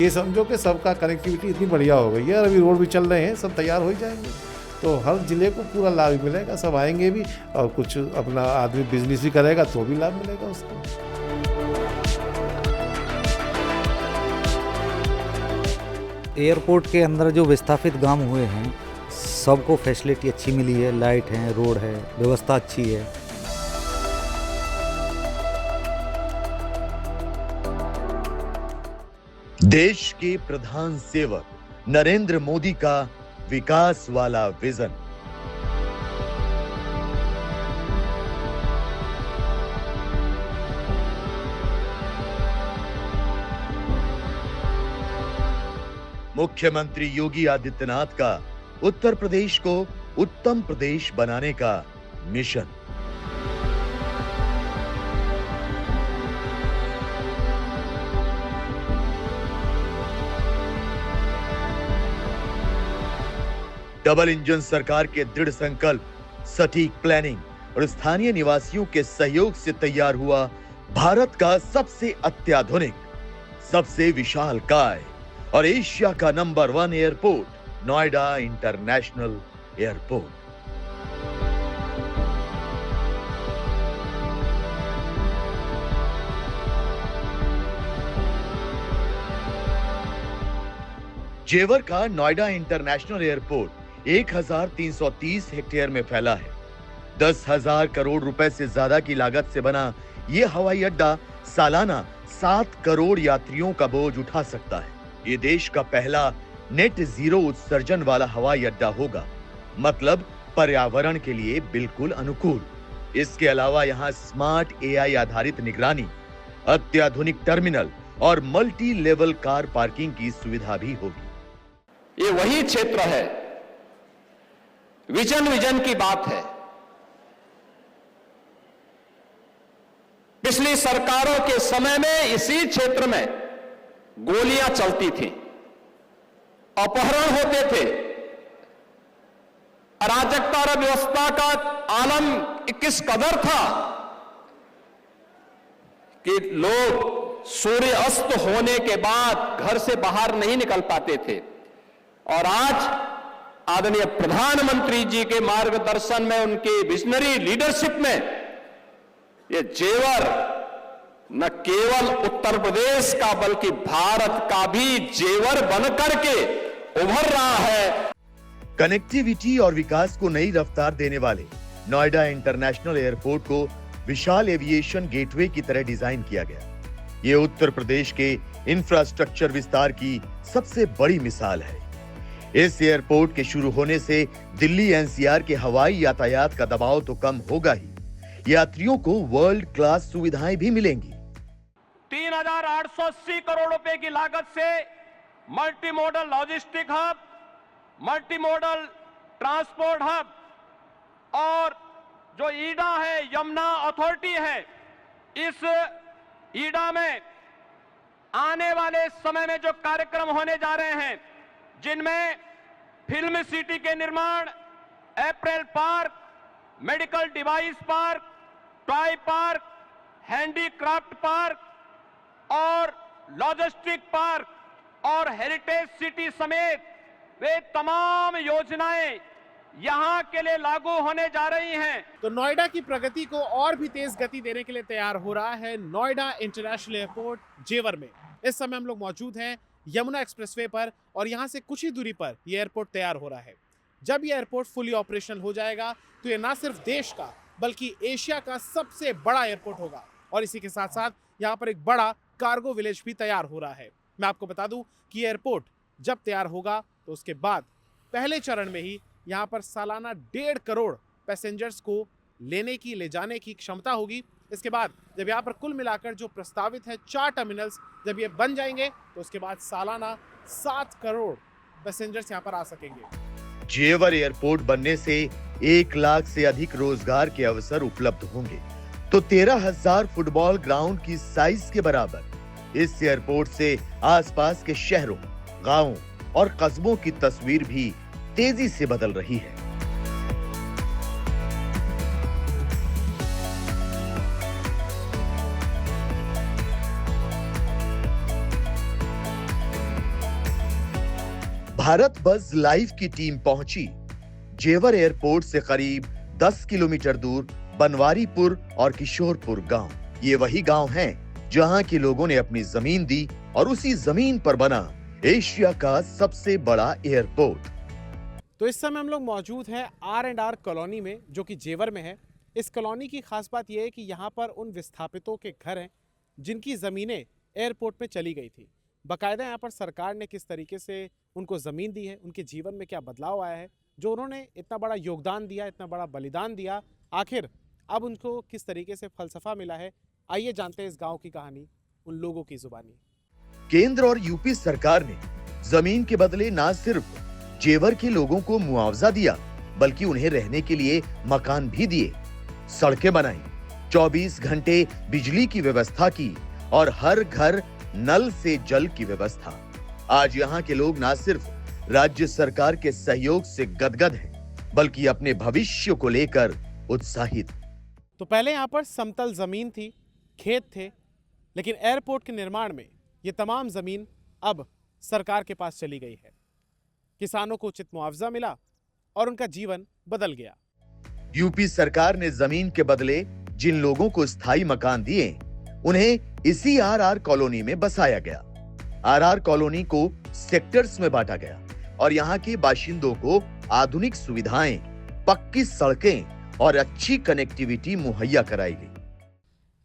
ये समझो कि सबका कनेक्टिविटी इतनी बढ़िया हो गई है और अभी रोड भी चल रहे हैं, सब तैयार हो ही जाएंगे, तो हर ज़िले को पूरा लाभ मिलेगा, सब आएंगे भी और कुछ अपना आदमी बिजनेस भी करेगा तो भी लाभ मिलेगा उसको। एयरपोर्ट के अंदर जो विस्थापित गांव हुए हैं सबको फैसिलिटी अच्छी मिली है, लाइट है, रोड है, व्यवस्था अच्छी है। देश के प्रधान सेवक नरेंद्र मोदी का विकास वाला विजन। मुख्यमंत्री योगी आदित्यनाथ का उत्तर प्रदेश को उत्तम प्रदेश बनाने का मिशन। डबल इंजन सरकार के दृढ़ संकल्प, सटीक प्लानिंग और स्थानीय निवासियों के सहयोग से तैयार हुआ भारत का सबसे अत्याधुनिक, सबसे विशालकाय और एशिया का number 1 airport, Noida international airport. जेवर का नोएडा इंटरनेशनल एयरपोर्ट 1330 हेक्टेयर में फैला है। 10,000 करोड़ रुपए से ज्यादा की लागत से बना यह हवाई अड्डा सालाना 7 करोड़ यात्रियों का बोझ उठा सकता है। ये देश का पहला नेट जीरो उत्सर्जन वाला हवाई अड्डा होगा, मतलब पर्यावरण के लिए बिल्कुल अनुकूल। इसके अलावा यहाँ स्मार्ट एआई आधारित निगरानी, अत्याधुनिक टर्मिनल और मल्टी लेवल कार पार्किंग की सुविधा भी होगी। ये वही क्षेत्र है, विजन की बात है। पिछली सरकारों के समय में इसी क्षेत्र में गोलियां चलती थी, अपहरण होते थे, अराजकता और व्यवस्था का आलम किस कदर था कि लोग सूर्य अस्त होने के बाद घर से बाहर नहीं निकल पाते थे। और आज आदरणीय प्रधानमंत्री जी के मार्गदर्शन में, उनके विजनरी लीडरशिप में ये जेवर न केवल उत्तर प्रदेश का बल्कि भारत का भी जेवर बनकर के उभर रहा है। कनेक्टिविटी और विकास को नई रफ्तार देने वाले नोएडा इंटरनेशनल एयरपोर्ट को विशाल एविएशन गेटवे की तरह डिजाइन किया गया। ये उत्तर प्रदेश के इंफ्रास्ट्रक्चर विस्तार की सबसे बड़ी मिसाल है। इस एयरपोर्ट के शुरू होने से दिल्ली एनसीआर के हवाई यातायात का दबाव तो कम होगा ही, यात्रियों को वर्ल्ड क्लास सुविधाएं भी मिलेंगी। 3,880 करोड़ रुपए की लागत से multi modal logistic hub, multi modal transport hub और जो ईडा है, यमुना अथॉरिटी है, इस ईडा में आने वाले समय में जो कार्यक्रम होने जा रहे हैं, जिनमें फिल्म सिटी के निर्माण, apparel park, medical device park, toy park, handicraft park और लॉजिस्टिक पार्क और हेरिटेज सिटी समेत वे तमाम योजनाएं यहां के लिए लागू होने जा रही हैं। तो नोएडा की प्रगति को और भी तेज गति देने के लिए तैयार हो रहा है नोएडा इंटरनेशनल एयरपोर्ट जेवर में। इस समय हम लोग मौजूद हैं यमुना एक्सप्रेसवे पर और यहाँ से कुछ ही दूरी पर यह एयरपोर्ट तैयार हो रहा है। जब यह एयरपोर्ट फुली ऑपरेशनल हो जाएगा तो ये ना सिर्फ देश का बल्कि एशिया का सबसे बड़ा एयरपोर्ट होगा और इसी के साथ साथ यहाँ पर एक बड़ा कार्गो विलेज भी तैयार हो रहा है। मैं आपको बता दूं कि एयरपोर्ट जब तैयार होगा तो उसके बाद पहले चरण में ही यहाँ पर सालाना 1.5 करोड़ पैसेंजर्स को ले जाने की क्षमता होगी। इसके बाद जब यहाँ पर कुल मिलाकर जो प्रस्तावित है 4 टर्मिनल्स जब ये बन जाएंगे तो उसके बाद सालाना 7 करोड़ पैसेंजर्स यहाँ पर आ सकेंगे। जेवर एयरपोर्ट बनने से 1 लाख से अधिक रोजगार के अवसर उपलब्ध होंगे, तो 13,000 फुटबॉल ग्राउंड की साइज के बराबर इस एयरपोर्ट से आसपास के शहरों, गांवों और कस्बों की तस्वीर भी तेजी से बदल रही है। भारत बज लाइव की टीम पहुंची जेवर एयरपोर्ट से करीब 10 किलोमीटर दूर बनवारीपुर और किशोरपुर गांव। ये वही गांव हैं जहां के लोगों ने अपनी जमीन दी और उसी जमीन पर बना एशिया का सबसे बड़ा एयरपोर्ट। तो इस समय हम लोग मौजूद हैं R&R कॉलोनी में, जो कि जेवर में है। इस कॉलोनी की खास बात यह है कि यहाँ पर उन विस्थापितों के घर हैं जिनकी ज़मीनें एयरपोर्ट पे चली गई थी। बाकायदा यहाँ पर सरकार ने किस तरीके से उनको ज़मीन दी है, उनके जीवन में क्या बदलाव आया है, जो उन्होंने इतना बड़ा योगदान दिया, इतना बड़ा बलिदान दिया, आखिर अब उनको किस तरीके से फलसफा मिला है। आइए जानते हैं इस गाँव की कहानी उन लोगों की जुबानी। केंद्र और यूपी सरकार ने जमीन के बदले न सिर्फ जेवर के लोगों को मुआवजा दिया, बल्कि उन्हें रहने के लिए मकान भी दिए, सड़कें बनाई, 24 घंटे बिजली की व्यवस्था की और हर घर नल से जल की व्यवस्था। आज यहाँ के लोग न सिर्फ राज्य सरकार के सहयोग से गदगद हैं, बल्कि अपने भविष्य को लेकर उत्साहित। तो पहले यहाँ पर समतल जमीन थी, खेत थे, लेकिन एयरपोर्ट के निर्माण में ये तमाम जमीन अब सरकार के पास चली गई है। किसानों को उचित मुआवजा मिला और उनका जीवन बदल गया। यूपी सरकार ने जमीन के बदले जिन लोगों को स्थायी मकान दिए, उन्हें इसी आरआर कॉलोनी में बसाया गया। आरआर कॉलोनी को सेक्टर्स में बांटा गया और यहाँ के बाशिंदों को आधुनिक सुविधाएं, पक्की सड़कें और अच्छी कनेक्टिविटी मुहैया कराई गई।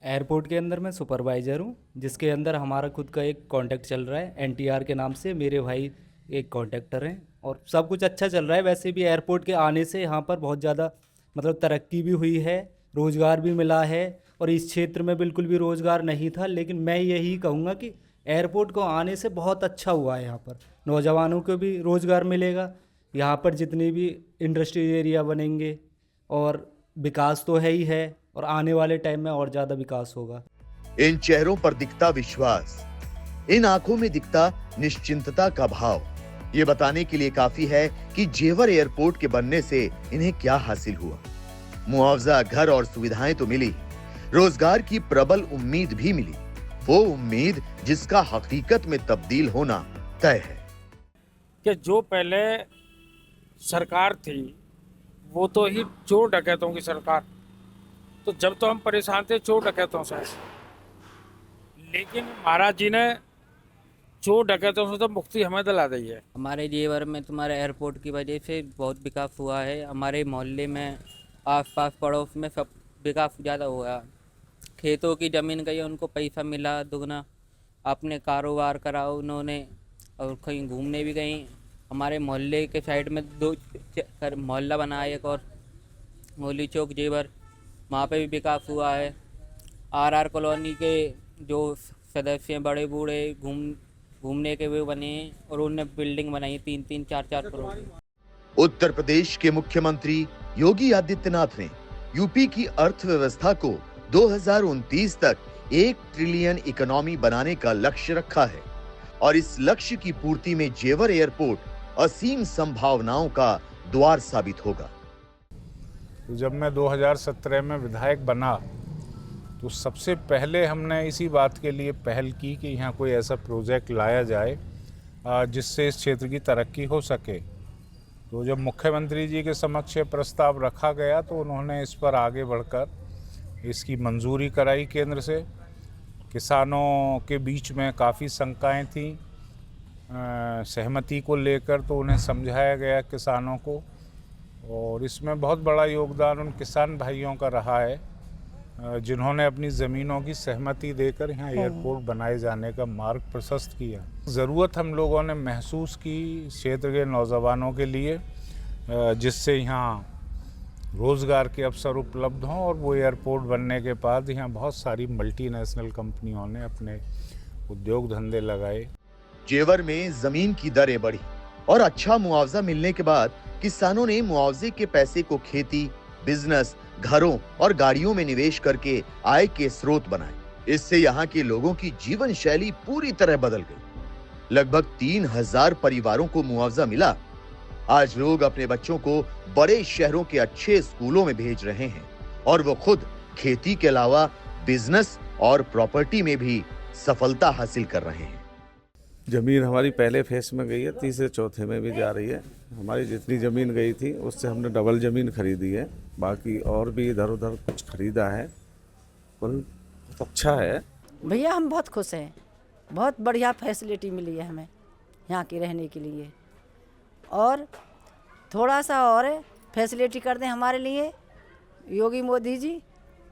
एयरपोर्ट के अंदर मैं सुपरवाइज़र हूँ, जिसके अंदर हमारा खुद का एक कॉन्टैक्ट चल रहा है NTR के नाम से। मेरे भाई एक कॉन्ट्रैक्टर हैं और सब कुछ अच्छा चल रहा है। वैसे भी एयरपोर्ट के आने से यहाँ पर बहुत ज़्यादा मतलब तरक्की भी हुई है, रोज़गार भी मिला है। और इस क्षेत्र में बिल्कुल भी रोज़गार नहीं था, लेकिन मैं यही कहूँगा कि एयरपोर्ट को आने से बहुत अच्छा हुआ है। यहाँ पर नौजवानों को भी रोज़गार मिलेगा, यहाँ पर जितने भी इंडस्ट्री एरिया बनेंगे और विकास तो है ही है, और आने वाले टाइम में और ज़्यादा विकास होगा। इन चेहरों पर दिखता विश्वास, इन आंखों में दिखता निश्चिंतता का भाव, ये बताने के लिए काफी है कि जेवर एयरपोर्ट के बनने से इन्हें क्या हासिल हुआ। मुआवजा, घर और सुविधाएं तो मिली, रोजगार की प्रबल उम्मीद भी मिली, वो उम्मीद जिसका हकीकत में तब्दील होना तय है। कि जो पहले सरकार थी वो तो ही चोर डकैतों की सरकार, तो जब तो हम परेशान थे चोर डकैतों से, लेकिन महाराज जी ने चोर डकैतों से तो मुक्ति हमें दिला दी है। हमारे जेवर में तुम्हारे एयरपोर्ट की वजह से बहुत विकास हुआ है। हमारे मोहल्ले में, आसपास पड़ोस में सब विकास ज़्यादा हुआ। खेतों की ज़मीन गई, उनको पैसा मिला दुगना, अपने कारोबार करा उन्होंने, और कहीं घूमने भी गई। हमारे मोहल्ले के साइड में 2 मोहल्ला बनाया, एक और मोहल्ली चौक जेवर, वहाँ पे भी विकास हुआ है। आरआर कॉलोनी के जो सदस्य बड़े बूढ़े घूमने के भी बने, और उन्होंने बिल्डिंग बनाई 3-3, 4-4 करोड़। उत्तर प्रदेश के मुख्यमंत्री योगी आदित्यनाथ ने यूपी की अर्थव्यवस्था को 2029 तक 1 ट्रिलियन इकोनॉमी बनाने का लक्ष्य रखा है, और इस लक्ष्य की पूर्ति में जेवर एयरपोर्ट असीम संभावनाओं का द्वार साबित होगा। जब मैं 2017 में विधायक बना तो सबसे पहले हमने इसी बात के लिए पहल की कि यहाँ कोई ऐसा प्रोजेक्ट लाया जाए जिससे इस क्षेत्र की तरक्की हो सके। तो जब मुख्यमंत्री जी के समक्ष प्रस्ताव रखा गया तो उन्होंने इस पर आगे बढ़कर इसकी मंजूरी कराई केंद्र से। किसानों के बीच में काफ़ी शंकाएं थीं सहमति को लेकर, तो उन्हें समझाया गया किसानों को, और इसमें बहुत बड़ा योगदान उन किसान भाइयों का रहा है जिन्होंने अपनी ज़मीनों की सहमति देकर यहाँ एयरपोर्ट बनाए जाने का मार्ग प्रशस्त किया। ज़रूरत हम लोगों ने महसूस की क्षेत्र के नौजवानों के लिए, जिससे यहाँ रोज़गार के अवसर उपलब्ध हों, और वो एयरपोर्ट बनने के बाद यहाँ बहुत सारी मल्टीनेशनल कंपनियों ने अपने उद्योग धंधे लगाए। जेवर में जमीन की दरें बढ़ी और अच्छा मुआवजा मिलने के बाद किसानों ने मुआवजे के पैसे को खेती, बिजनेस, घरों और गाड़ियों में निवेश करके आय के स्रोत बनाए। इससे यहाँ के लोगों की जीवन शैली पूरी तरह बदल गई। लगभग 3000 परिवारों को मुआवजा मिला। आज लोग अपने बच्चों को बड़े शहरों के अच्छे स्कूलों में भेज रहे हैं, और वो खुद खेती के अलावा बिजनेस और प्रॉपर्टी में भी सफलता हासिल कर रहे हैं। ज़मीन हमारी पहले फेस में गई है, तीसरे चौथे में भी जा रही है। हमारी जितनी ज़मीन गई थी उससे हमने डबल ज़मीन खरीदी है, बाकी और भी इधर उधर कुछ खरीदा है। कुल बहुत अच्छा है भैया, हम बहुत खुश हैं। बहुत बढ़िया फैसिलिटी मिली है हमें यहाँ के रहने के लिए, और थोड़ा सा और फैसिलिटी कर दें हमारे लिए योगी मोदी जी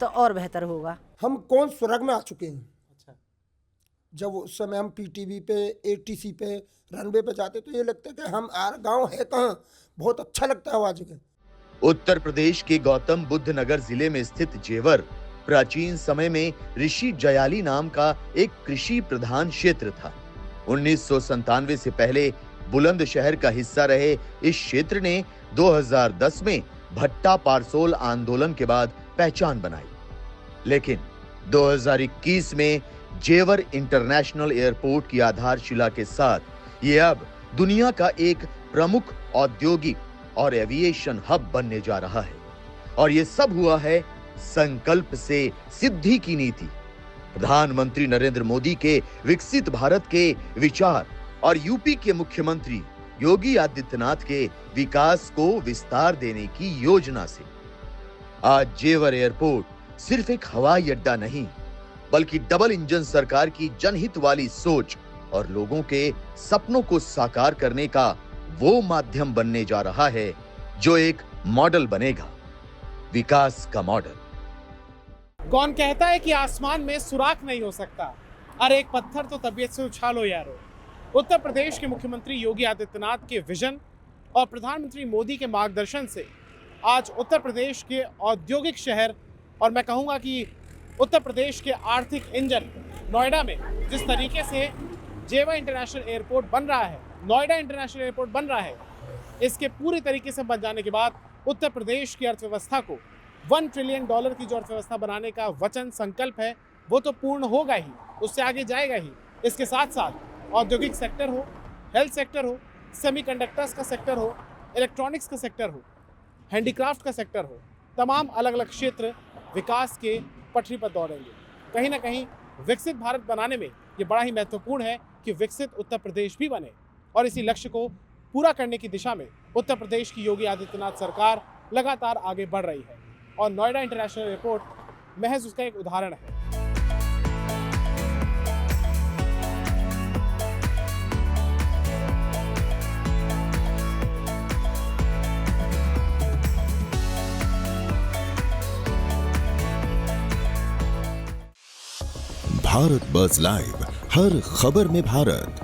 तो और बेहतर होगा। हम कौन स्वर्ग में आ चुके हैं। अच्छा। जब उस समय हम पीटीवी पे, एटीसी पे, रनवे पे जाते तो ये लगता है कि हम गांव है कहाँ। बहुत अच्छा लगता है वहाँ जगह। उत्तर प्रदेश के गौतम बुद्ध नगर जिले में स्थित जेवर प्राचीन समय में ऋषि जयाली नाम का एक कृषि प्रधान क्षेत्र था। 1997 से पहले बुलंदशहर का हिस्सा रहे इस क्षेत्र ने 2010 में भट्टा पारसोल आंदोलन के बाद पहचान बनाई, लेकिन 2021 में जेवर इंटरनेशनल एयरपोर्ट की आधारशिला के साथ ये अब दुनिया का एक प्रमुख औद्योगिक और एविएशन हब बनने जा रहा है। और ये सब हुआ है संकल्प से सिद्धि की नीति, प्रधानमंत्री नरेंद्र मोदी के विकसित भारत के विचार और यूपी के मुख्यमंत्री योगी आदित्यनाथ के विकास को विस्तार देने की योजना से। आज जेवर एयरपोर्ट सिर्फ एक हवाई अड्डा नहीं, बल्कि डबल इंजन सरकार की जनहित वाली सोच और लोगों के सपनों को साकार करने का वो माध्यम बनने जा रहा है जो एक मॉडल बनेगा, विकास का मॉडल। कौन कहता है कि आसमान में सुराख नहीं हो सकता? अरे एक पत्थर तो तबीयत से उछालो यारो। उत्तर प्रदेश के मुख्यमंत्री योगी आदित्यनाथ के विजन और प्रधानमंत्री मोदी के मार्गदर्शन से आज उत्तर प्रदेश के औद्योगिक शहर, और मैं कहूँगा कि उत्तर प्रदेश के आर्थिक इंजन नोएडा में जिस तरीके से जेवर इंटरनेशनल एयरपोर्ट बन रहा है, नोएडा इंटरनेशनल एयरपोर्ट बन रहा है, इसके पूरी तरीके से बन जाने के बाद उत्तर प्रदेश की अर्थव्यवस्था को $1 ट्रिलियन की जो अर्थव्यवस्था बनाने का वचन संकल्प है वो तो पूर्ण होगा ही, उससे आगे जाएगा ही। इसके साथ साथ औद्योगिक सेक्टर हो, हेल्थ सेक्टर हो, सेमीकंडक्टर्स का सेक्टर हो, इलेक्ट्रॉनिक्स का सेक्टर हो, हैंडीक्राफ्ट का सेक्टर हो, तमाम अलग अलग क्षेत्र विकास के पटरी पर दौड़ेंगे। कहीं ना कहीं विकसित भारत बनाने में ये बड़ा ही महत्वपूर्ण है कि विकसित उत्तर प्रदेश भी बने, और इसी लक्ष्य को पूरा करने की दिशा में उत्तर प्रदेश की योगी आदित्यनाथ सरकार लगातार आगे बढ़ रही है, और नोएडा इंटरनेशनल एयरपोर्ट महज उसका एक उदाहरण है। भारत बज़ लाइव, हर खबर में भारत।